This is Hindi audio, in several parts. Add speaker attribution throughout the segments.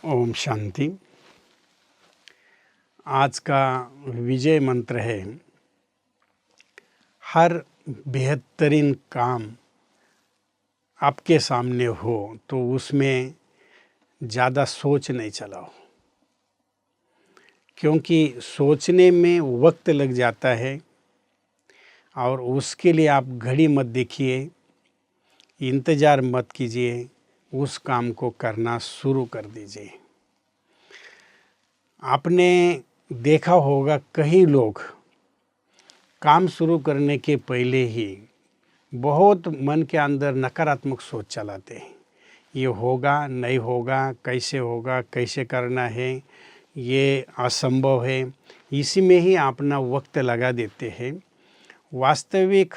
Speaker 1: ओम शांति। आज का विजय मंत्र है, हर बेहतरीन काम आपके सामने हो तो उसमें ज़्यादा सोच नहीं चलाओ, क्योंकि सोचने में वक्त लग जाता है और उसके लिए आप घड़ी मत देखिए, इंतज़ार मत कीजिए, उस काम को करना शुरू कर दीजिए। आपने देखा होगा कई लोग काम शुरू करने के पहले ही बहुत मन के अंदर नकारात्मक सोच चलाते हैं। ये होगा नहीं होगा, कैसे करना है, ये असंभव है, इसी में ही अपना वक्त लगा देते हैं। वास्तविक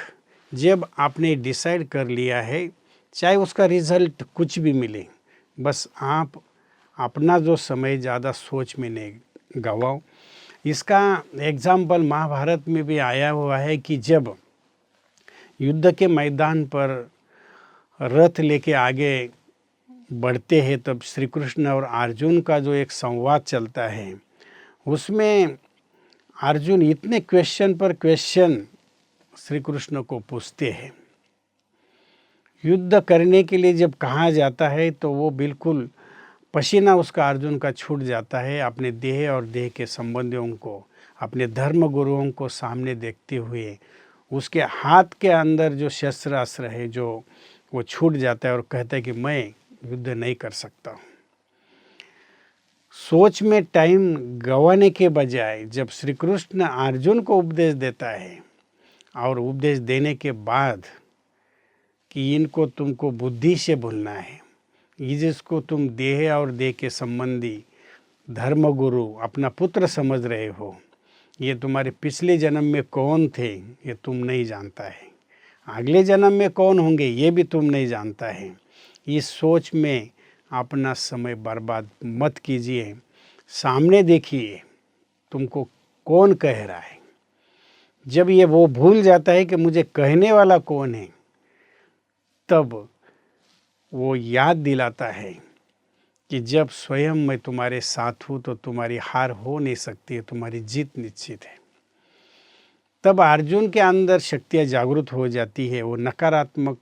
Speaker 1: जब आपने डिसाइड कर लिया है, चाहे उसका रिज़ल्ट कुछ भी मिले, बस आप अपना जो समय ज़्यादा सोच में नहीं गवाओ। इसका एग्जाम्पल महाभारत में भी आया हुआ है कि जब युद्ध के मैदान पर रथ लेके आगे बढ़ते हैं तब श्री कृष्ण और अर्जुन का जो एक संवाद चलता है, उसमें अर्जुन इतने क्वेश्चन पर क्वेश्चन श्री कृष्ण को पूछते हैं। युद्ध करने के लिए जब कहा जाता है तो वो बिल्कुल पसीना उसका अर्जुन का छूट जाता है। अपने देह और देह के संबंधियों को, अपने धर्म गुरुओं को सामने देखते हुए उसके हाथ के अंदर जो शस्त्र अस्त्र है जो वो छूट जाता है और कहता है कि मैं युद्ध नहीं कर सकता हूँ। सोच में टाइम गंवाने के बजाय जब श्री कृष्ण अर्जुन को उपदेश देता है और उपदेश देने के बाद कि इनको तुमको बुद्धि से भूलना है, ये जिसको तुम देह और देह के संबंधी धर्म गुरु अपना पुत्र समझ रहे हो, ये तुम्हारे पिछले जन्म में कौन थे ये तुम नहीं जानता है, अगले जन्म में कौन होंगे ये भी तुम नहीं जानता है। इस सोच में अपना समय बर्बाद मत कीजिए, सामने देखिए तुमको कौन कह रहा है। जब ये वो भूल जाता है कि मुझे कहने वाला कौन है, तब वो याद दिलाता है कि जब स्वयं मैं तुम्हारे साथ हूँ तो तुम्हारी हार हो नहीं सकती है, तुम्हारी जीत निश्चित है। तब अर्जुन के अंदर शक्तियाँ जागृत हो जाती है, वो नकारात्मक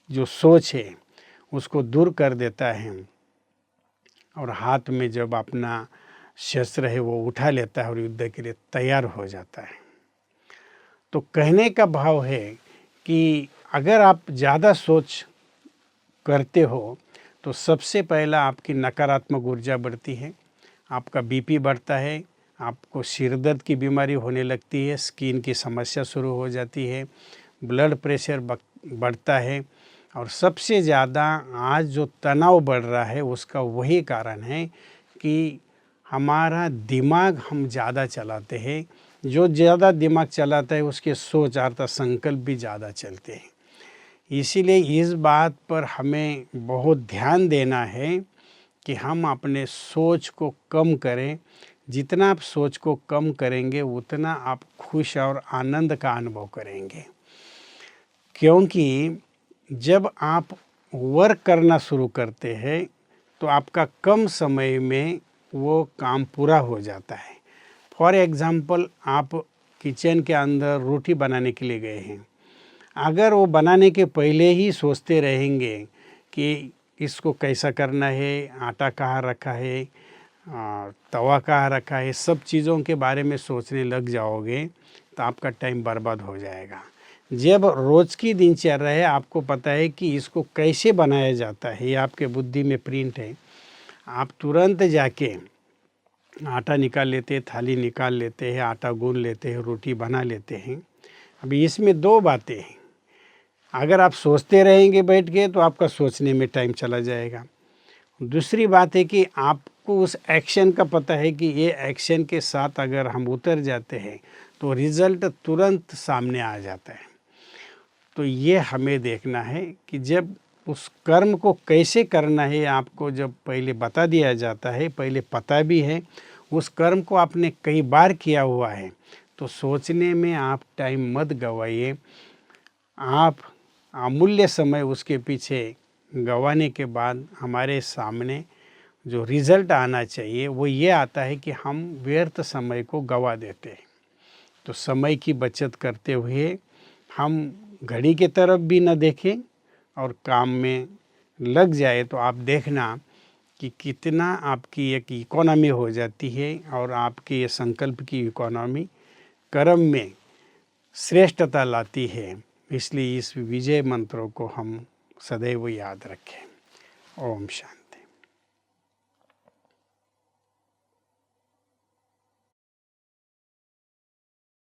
Speaker 1: जो सोच है उसको दूर कर देता है और हाथ में जब अपना शस्त्र है वो उठा लेता है और युद्ध के लिए तैयार हो जाता है। तो कहने का भाव है कि अगर आप ज़्यादा सोच करते हो तो सबसे पहला आपकी नकारात्मक ऊर्जा बढ़ती है, आपका बीपी बढ़ता है, आपको सिर दर्द की बीमारी होने लगती है, स्किन की समस्या शुरू हो जाती है, ब्लड प्रेशर बढ़ता है और सबसे ज़्यादा आज जो तनाव बढ़ रहा है उसका वही कारण है कि हमारा दिमाग हम ज़्यादा चलाते हैं। जो ज़्यादा दिमाग चलाता है उसके सोच अर्थात संकल्प भी ज़्यादा चलते हैं। इसीलिए इस बात पर हमें बहुत ध्यान देना है कि हम अपने सोच को कम करें। जितना आप सोच को कम करेंगे उतना आप खुश और आनंद का अनुभव करेंगे, क्योंकि जब आप वर्क करना शुरू करते हैं तो आपका कम समय में वो काम पूरा हो जाता है। फॉर एग्ज़ाम्पल, आप किचन के अंदर रोटी बनाने के लिए गए हैं, अगर वो बनाने के पहले ही सोचते रहेंगे कि इसको कैसा करना है, आटा कहाँ रखा है, तवा कहाँ रखा है, सब चीज़ों के बारे में सोचने लग जाओगे तो आपका टाइम बर्बाद हो जाएगा। जब रोज़ की दिनचर्या है, आपको पता है कि इसको कैसे बनाया जाता है, ये आपके बुद्धि में प्रिंट है, आप तुरंत जाके आटा निकाल लेते हैं, थाली निकाल लेते हैं, आटा गूंद लेते हैं, रोटी बना लेते हैं। अभी इसमें दो बातें हैं, अगर आप सोचते रहेंगे बैठ के तो आपका सोचने में टाइम चला जाएगा। दूसरी बात है कि आपको उस एक्शन का पता है कि ये एक्शन के साथ अगर हम उतर जाते हैं तो रिज़ल्ट तुरंत सामने आ जाता है। तो ये हमें देखना है कि जब उस कर्म को कैसे करना है आपको जब पहले बता दिया जाता है, पहले पता भी है, उस कर्म को आपने कई बार किया हुआ है, तो सोचने में आप टाइम मत गवाइए। आप अमूल्य समय उसके पीछे गंवाने के बाद हमारे सामने जो रिज़ल्ट आना चाहिए वो ये आता है कि हम व्यर्थ समय को गवा देते हैं। तो समय की बचत करते हुए हम घड़ी की तरफ भी न देखें और काम में लग जाए तो आप देखना कि कितना आपकी एक इकोनॉमी हो जाती है और आपके ये संकल्प की इकोनॉमी कर्म में श्रेष्ठता लाती है। इसलिए इस विजय मंत्रों को हम सदैव याद रखें। ओम शांति।